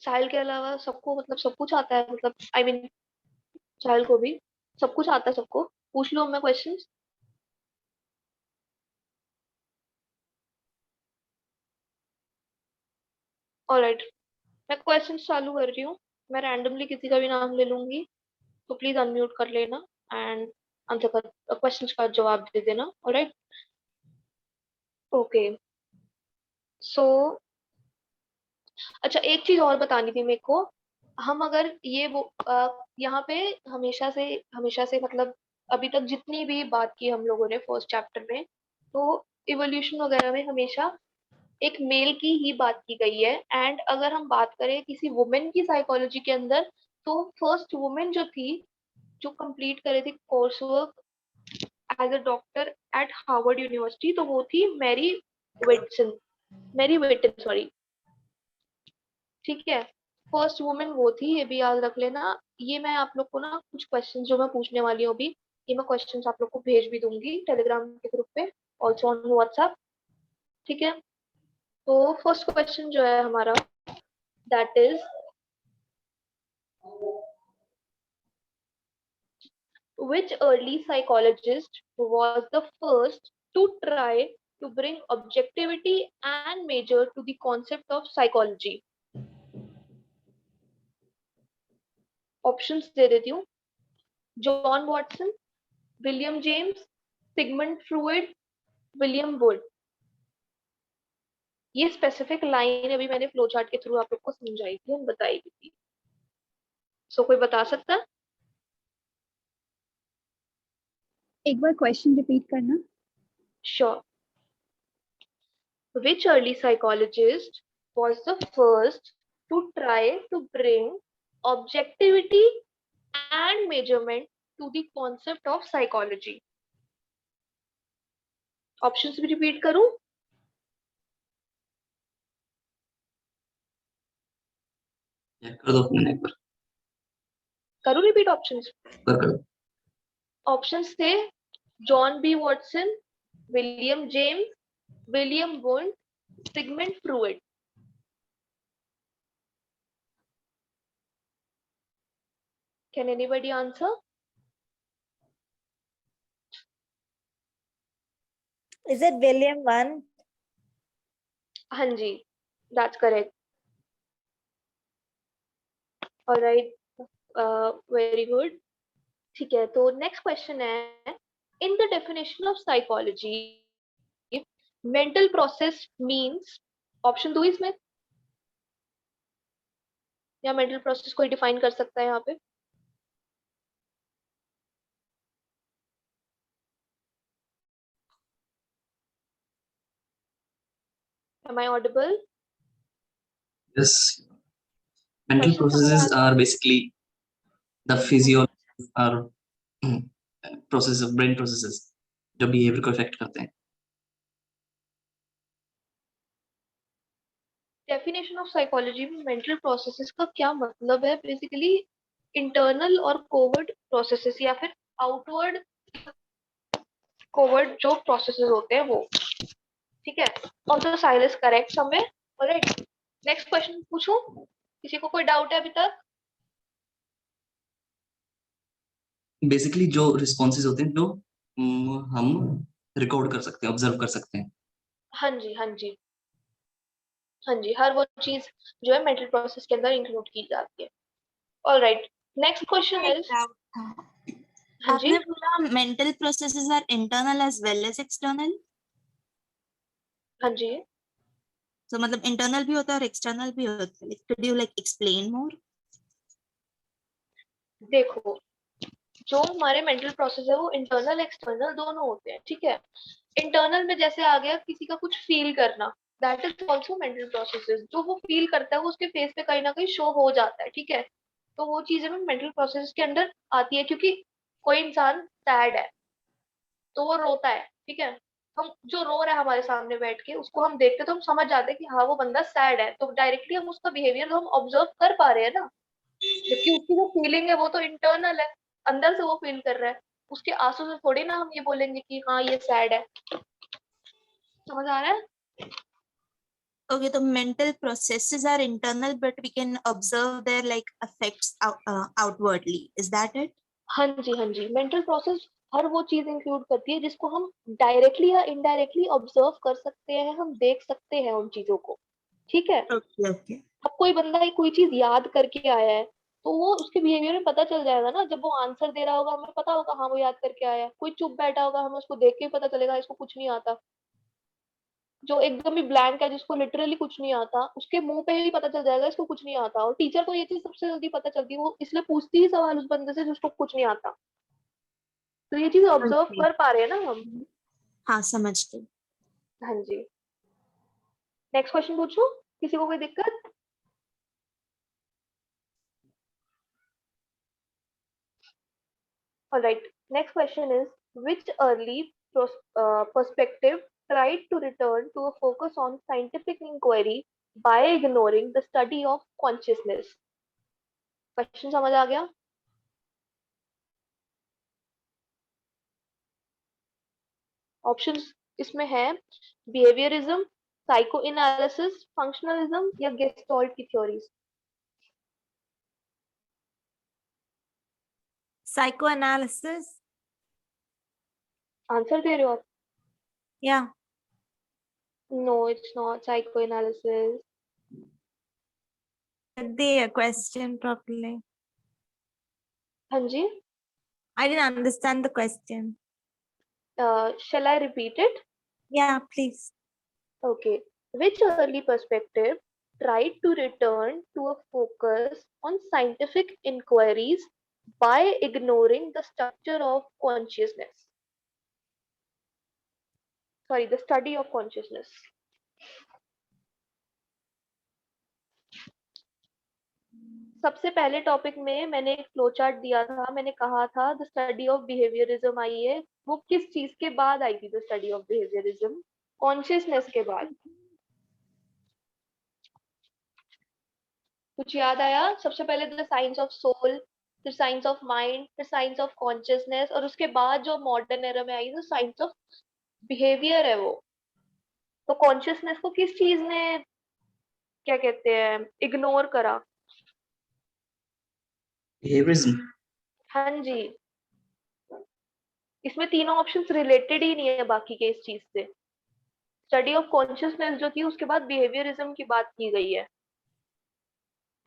साहिल के अलावा सबको मतलब सब कुछ आता है, मतलब आई मीन साहिल को भी सब कुछ आता है, सबको पूछ लो मैं क्वेश्चंस। ऑलराइट, मैं क्वेश्चन चालू कर रही हूँ, मैं रैंडमली किसी का भी नाम ले लूंगी, तो प्लीज अनम्यूट कर लेना एंड आंसर का क्वेश्चन का जवाब दे देना। Alright, okay. सो अच्छा, एक चीज और बतानी थी मेरे को। हम अगर ये वो यहाँ पे हमेशा से मतलब अभी तक जितनी भी बात की हम लोगों ने फर्स्ट चैप्टर में, तो इवोल्यूशन वगैरह में हमेशा एक मेल की ही बात की गई है। एंड अगर हम बात करें किसी वुमेन की साइकोलॉजी के अंदर, तो फर्स्ट वुमेन जो थी, जो कंप्लीट करे थी course work as a doctor at Harvard University, तो वो थी मैरी वेटसन सॉरी। ठीक है, फर्स्ट वुमेन वो थी, ये भी याद रख लेना। ये मैं आप लोग को ना कुछ क्वेश्चन जो मैं पूछने वाली हूँ अभी, ये मैं क्वेश्चंस आप लोग को भेज भी दूंगी टेलीग्राम के ग्रुप पे, ऑल्सो ऑन व्हाट्सएप। ठीक है, तो फर्स्ट क्वेश्चन जो है हमारा, that is which early psychologist was the first to try to bring objectivity and measure to the concept of psychology? Options दे देती हूँ। John Watson, William James, Sigmund Freud, William Wundt. ये स्पेसिफिक लाइन अभी मैंने फ्लो चार्ट के थ्रू आप लोग को समझाई थी और बताई थी। सो कोई बता सकता है? एक बार क्वेश्चन रिपीट करना। Sure. Which early psychologist was the first to try to bring objectivity and measurement to the concept of psychology? Options भी repeat करूं? कर दो अपने एक बार। करूं repeat options? कर दो। Options थे John B Watson, William James, William Wundt, Sigmund Freud. Can anybody answer? Is it William one? हाँ जी, that's correct. All right, very good. ठीक है, तो नेक्स्ट क्वेश्चन है, in the definition of psychology mental process means. Option दो इसमें, या मेंटल प्रोसेस कोई डिफाइन कर सकता है यहाँ पे? Am I audible? Yes, mental question समझ आ processes रहा है? are basically the physiology or process of brain processes जो behavior को affect करते हैं। डेफिनेशन ऑफ साइकोलॉजी में मेंटल प्रोसेसेस का क्या मतलब है? बेसिकली इंटरनल और कोवर्ट प्रोसेसेस, या फिर आउटवर्ड कोवर्ट जो प्रोसेसेस होते हैं वो। ठीक है, also silence correct somewhere. Alright, next question पूछूं? किसी को कोई डाउट है अभी तक? बेसिकली जो रिस्पॉन्सेज होते हैं जो हम रिकॉर्ड कर सकते हैं, ऑब्जर्व कर सकते हैं। हाँ जी, हाँ जी, हाँ जी, हर वो चीज जो है मेंटल प्रोसेस के अंदर इंक्लूड की जाती है। ऑलराइट, नेक्स्ट क्वेश्चन एक इज, doubt था। हाँ जी, आपने बोला mental processes are internal as well as external, हाँ जी। तो मतलब इंटरनल भी होता है और एक्सटर्नल भी होता है। Could you like explain more? देखो, जो हमारे मेंटल प्रोसेस है वो इंटरनल एक्सटर्नल दोनों होते हैं। ठीक है, इंटरनल में जैसे आ गया किसी का कुछ फील करना, that is also mental processes. जो वो फील करता है वो उसके फेस पे कहीं ना कहीं शो हो जाता है। ठीक है, तो वो चीजें भी मेंटल प्रोसेस के अंदर आती है, क्योंकि कोई इंसान सैड है तो वो रोता है। ठीक है, हम जो रो रहा है हमारे सामने बैठ के, उसको हम देखते तो हम समझ जाते हैं कि हाँ वो बंदा सैड है, तो डायरेक्टली हम उसका बिहेवियर हम ऑब्जर्व कर पा रहे हैं ना। जबकि उसकी जो फीलिंग है वो तो इंटरनल है, अंदर से वो फील कर रहा है। उसके आंसू से थोड़ी ना हम ये बोलेंगे कि हाँ ये सैड है। समझ आ रहा है? Okay, तो mental processes are internal, but we can observe their like effects outwardly. Is that it? हाँ जी, हाँ जी, मेंटल प्रोसेस हर वो चीज इंक्लूड करती है जिसको हम डायरेक्टली या इनडायरेक्टली ऑब्जर्व कर सकते हैं, हम देख सकते हैं उन चीजों को। ठीक है। Okay, okay. अब कोई बंदा कोई चीज याद करके आया है तो वो उसके बिहेवियर में पता चल जाएगा ना, जब वो आंसर दे रहा होगा हमें पता होगा हाँ वो याद करके आया है। कोई चुप बैठा होगा हमें उसको देख के ही पता चलेगा इसको कुछ नहीं आता। जो एकदम ही ब्लैंक है जिसको लिटरली कुछ नहीं आता उसके मुंह पे ही पता चल जाएगा इसको कुछ नहीं आता। और टीचर को ये चीज सबसे जल्दी पता चलती है, वो इसलिए पूछती ही सवाल उस बंदे से जिसको कुछ नहीं आता। तो ये चीज ऑब्जर्व Okay. कर पा रहे हैं ना हम। हाँ, समझ गई. हाँ जी। नेक्स्ट क्वेश्चन पूछूं, किसी को कोई दिक्कत? Alright, next question is which early perspective tried to return to a focus on scientific inquiry by ignoring the study of consciousness? Question समझ आ गया? ऑप्शंस इसमें है बिहेवियरिज्म, साइको एनालिसिस, फंक्शनलिज्म या गेस्टॉल्ट की थ्योरीज। Psychoanalysis. आंसर दे रहे हो आप? Yeah. No it's not psychoanalysis. The question properly. हाँ जी। I didn't understand the question. Shall I repeat it? Yeah, please. Okay. Which early perspective tried to return to a focus on scientific inquiries by ignoring the structure of consciousness? Sorry, the study of consciousness. सबसे पहले टॉपिक में मैंने एक फ्लो चार्ट दिया था, मैंने कहा था द स्टडी ऑफ बिहेवियरिज्म आई है। वो किस चीज के बाद आई थी the study of behaviourism? Consciousness के बाद। कुछ याद आया? सबसे पहले द साइंस ऑफ सोल, फिर साइंस ऑफ माइंड, फिर साइंस ऑफ कॉन्शियसनेस, और उसके बाद जो मॉडर्न एरा में आई तो साइंस ऑफ बिहेवियर है वो। तो कॉन्शियसनेस को किस चीज ने क्या कहते हैं इग्नोर करा? Behaviorism. हाँ जी। इसमें तीनों ऑप्शंस रिलेटेड ही नहीं है बाकी के इस चीज से। स्टडी ऑफ कॉन्शियसनेस जो थी उसके बाद बिहेवियरिज्म की बात की गई है।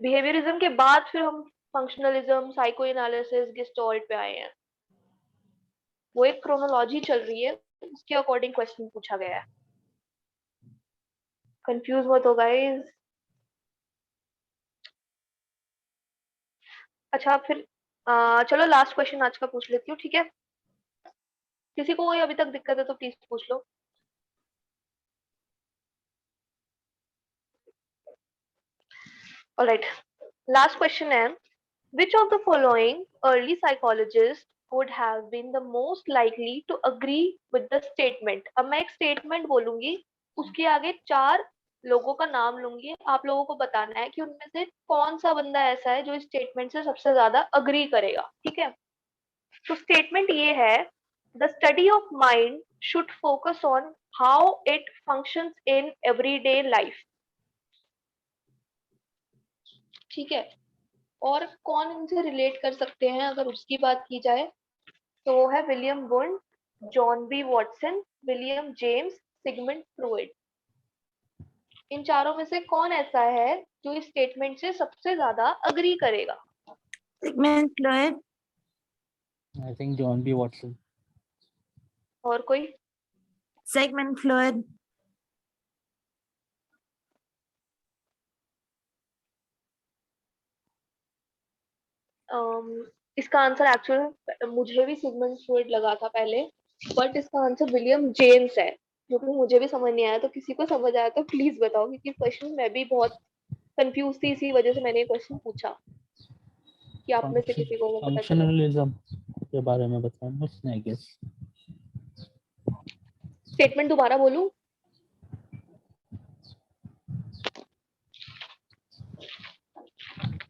बिहेवियरिज्म के बाद फिर हम फंक्शनलिज्म, साइको एनालिसिस, गेस्टॉल्ट पे आए हैं। वो एक क्रोनोलॉजी चल रही है, उसके अकॉर्डिंग क्वेश्चन पूछा गया है। कंफ्यूज मत हो गाइस। अच्छा फिर चलो लास्ट क्वेश्चन आज का पूछ लेती हूँ, ठीक है? किसी को कोई अभी तक दिक्कत है तो प्लीज पूछ लो। ऑलराइट, लास्ट क्वेश्चन है which of the following early psychologists would have been the most likely to agree with the statement? अब मैं एक स्टेटमेंट बोलूंगी, उसके आगे 4 लोगों का नाम लूंगी, आप लोगों को बताना है कि उनमें से कौन सा बंदा ऐसा है जो इस स्टेटमेंट से सबसे ज्यादा अग्री करेगा, ठीक है? तो स्टेटमेंट ये है, the study of mind should focus on how it functions in everyday life. ठीक है। और कौन इनसे रिलेट कर सकते हैं अगर उसकी बात की जाए तो वो है William Wundt, John B Watson, William James, Sigmund Freud. इन चारों में से कौन ऐसा है जो इस स्टेटमेंट से सबसे ज्यादा अग्री करेगा? Sigmund Freud. I think John B. Watson. और कोई? Sigmund Freud. इसका आंसर एक्चुअली मुझे भी सिगमंड फ्रॉइड लगा था पहले, बट इसका आंसर विलियम जेम्स है, जो कि मुझे भी समझ नहीं आया। तो किसी को समझ आया तो प्लीज बताओ, क्योंकि क्वेश्चन मैं भी बहुत कंफ्यूज थी, इसी वजह से मैंने ये क्वेश्चन पूछा कि आप में से किसी को वो पता चले। फंक्शनलिज्म के बारे में बताना उसने, आई गेस। स्टेटमेंट दोबारा बोलूं?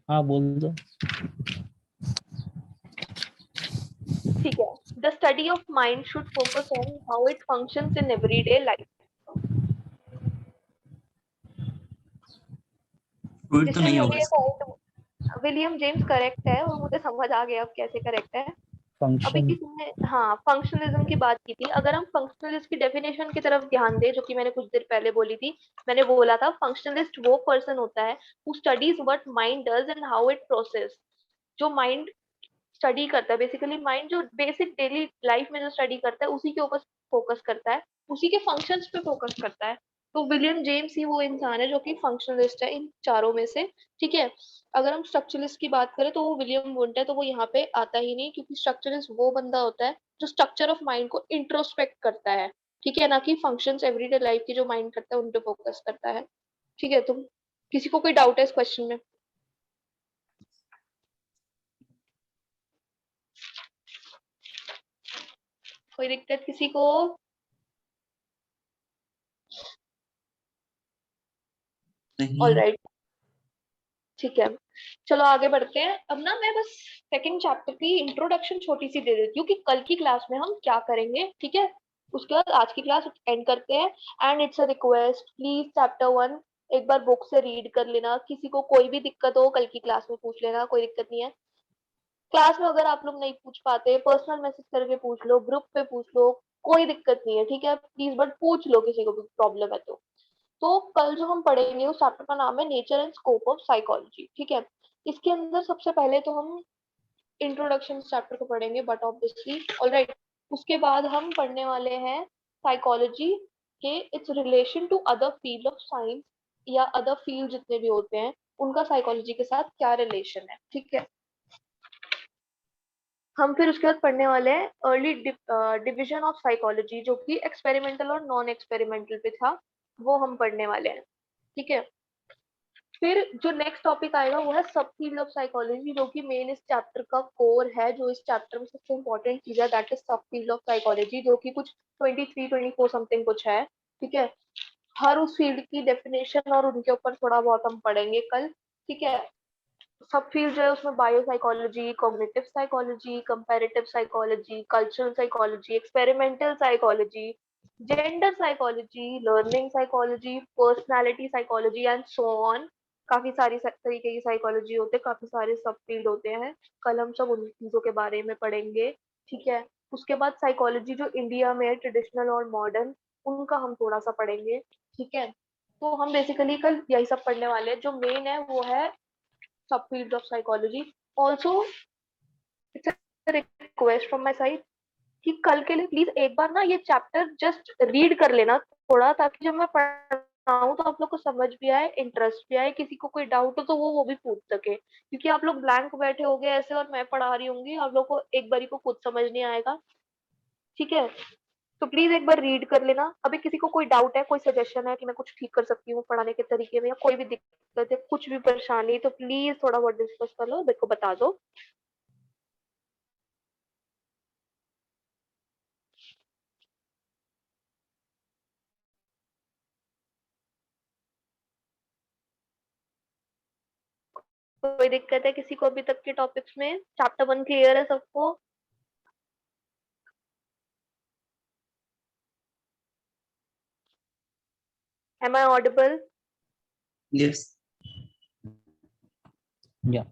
हाँ बोल दो। ठीक है। The study of mind should focus on how it functions in everyday life. Freud तो नहीं होगा इसका। विलियम जेम्स करेक्ट है और मुझे समझ आ गया अब कैसे करेक्ट है। अभी function. किसी ने हाँ फंक्शनलिज्म की बात की थी। अगर हम फंक्शनलिस्ट की डेफिनेशन की तरफ ध्यान दें, जो कि मैंने कुछ देर पहले बोली थी, मैंने बोला था फंक्शनलिस्ट वो पर्सन होता है who studies what mind does and how it process. जो माइंड स्टडी करता है, बेसिकली माइंड जो बेसिक डेली लाइफ में जो स्टडी करता है उसी के ऊपर फोकस करता है, उसी के फंक्शंस पे फोकस करता है। तो विलियम जेम्स ही वो इंसान है जो कि फंक्शनलिस्ट है इन चारों में से। ठीक है, अगर हम स्ट्रक्चरलिस्ट की बात करें तो वो विलियम वुंट है, तो वो यहाँ पे आता ही नहीं, क्योंकि स्ट्रक्चरलिस्ट वो बंदा होता है जो स्ट्रक्चर ऑफ माइंड को इंट्रोस्पेक्ट करता है। ठीक है, ना कि फंक्शंस एवरीडे लाइफ की जो माइंड करता है उन पे फोकस करता है। ठीक है, तो किसी को कोई डाउट है इस क्वेश्चन में? कोई दिक्कत किसी को? नहीं। ऑलराइट, ठीक है, चलो आगे बढ़ते हैं। अब ना मैं बस सेकंड चैप्टर की इंट्रोडक्शन छोटी सी दे देती हूँ कि कल की क्लास में हम क्या करेंगे। ठीक है, उसके बाद आज की क्लास एंड करते हैं। And it's a request, please chapter 1 एक बार बुक से रीड कर लेना। किसी को कोई भी दिक्कत हो कल की क्लास में पूछ लेना, कोई दिक्कत नहीं है। क्लास में अगर आप लोग नहीं पूछ पाते, पर्सनल मैसेज करके पूछ लो, ग्रुप पे पूछ लो, कोई दिक्कत नहीं है। ठीक है, प्लीज बट पूछ लो किसी को भी प्रॉब्लम है तो कल जो हम पढ़ेंगे उस चैप्टर का नाम है nature and scope of psychology. ठीक है, इसके अंदर सबसे पहले तो हम इंट्रोडक्शन चैप्टर को पढ़ेंगे, बट ऑब्वियसली ऑलराइट। उसके बाद हम पढ़ने वाले हैं साइकोलॉजी के its relation to other field of science, या अदर फील्ड जितने भी होते हैं उनका साइकोलॉजी के साथ क्या रिलेशन है। ठीक है, हम फिर उसके बाद पढ़ने वाले हैं अर्ली डिवीजन ऑफ साइकोलॉजी, जो कि एक्सपेरिमेंटल और नॉन एक्सपेरिमेंटल पे था, वो हम पढ़ने वाले हैं। ठीक है, फिर जो नेक्स्ट टॉपिक आएगा वो है सब फील्ड ऑफ साइकोलॉजी, जो कि मेन इस चैप्टर का कोर है। जो इस चैप्टर में सबसे इम्पोर्टेंट चीज है दैट इज सब फील्ड ऑफ साइकोलॉजी, जो कि कुछ 23-24 समथिंग कुछ है। ठीक है, हर उस फील्ड की डेफिनेशन और उनके ऊपर थोड़ा बहुत हम पढ़ेंगे कल। ठीक है, सब फील्ड जो है उसमें bio psychology, cognitive psychology, comparative psychology, cultural psychology, experimental psychology, gender psychology, learning psychology, personality psychology and so on. काफी सारी तरीके की साइकोलॉजी होते हैं, काफी सारे सब फील्ड होते हैं। कल हम सब उन चीजों के बारे में पढ़ेंगे। ठीक है, उसके बाद साइकोलॉजी जो इंडिया में है, ट्रेडिशनल और मॉडर्न, उनका हम थोड़ा सा पढ़ेंगे। ठीक है, तो हम बेसिकली कल यही सब पढ़ने वाले हैं। जो मेन है वो है subfields of psychology. Also, it's a request from my side कि कल के लिए प्लीज एक बार ना ये चैप्टर जस्ट रीड कर लेना थोड़ा, ताकि जब मैं पढ़ाऊँ तो आप लोग को समझ भी आए, इंटरेस्ट भी आए। किसी को कोई डाउट हो तो वो भी पूछ सके, क्योंकि आप लोग ब्लैंक बैठे होगे ऐसे और मैं पढ़ा रही होंगी, आप लोग को एक बारी को कुछ समझ नहीं आएगा। ठीक है, तो प्लीज एक बार रीड कर लेना। अभी किसी को कोई डाउट है, कोई सजेशन है कि मैं कुछ ठीक कर सकती हूँ पढ़ाने के तरीके में, या कोई भी दिक्कत है, कुछ भी परेशानी, तो प्लीज थोड़ा बहुत डिस्कस कर लो, मेरे को बता दो। कोई दिक्कत है किसी को अभी तक के टॉपिक्स में? चैप्टर 1 क्लियर है सबको? Am I audible? Yes. Yeah.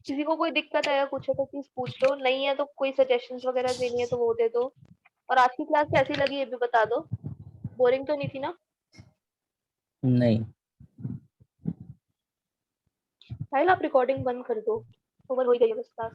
किसी को कोई दिक्कत है या कुछ है तो प्लीज पूछ लो, नहीं है तो कोई सजेशंस वगैरह देनी है तो वो दे दो। और आज की क्लास कैसी लगी ये भी बता दो, बोरिंग तो नहीं थी ना? नहीं. साहिल आप रिकॉर्डिंग बंद कर दो, ओवर हो गई है बस क्लास।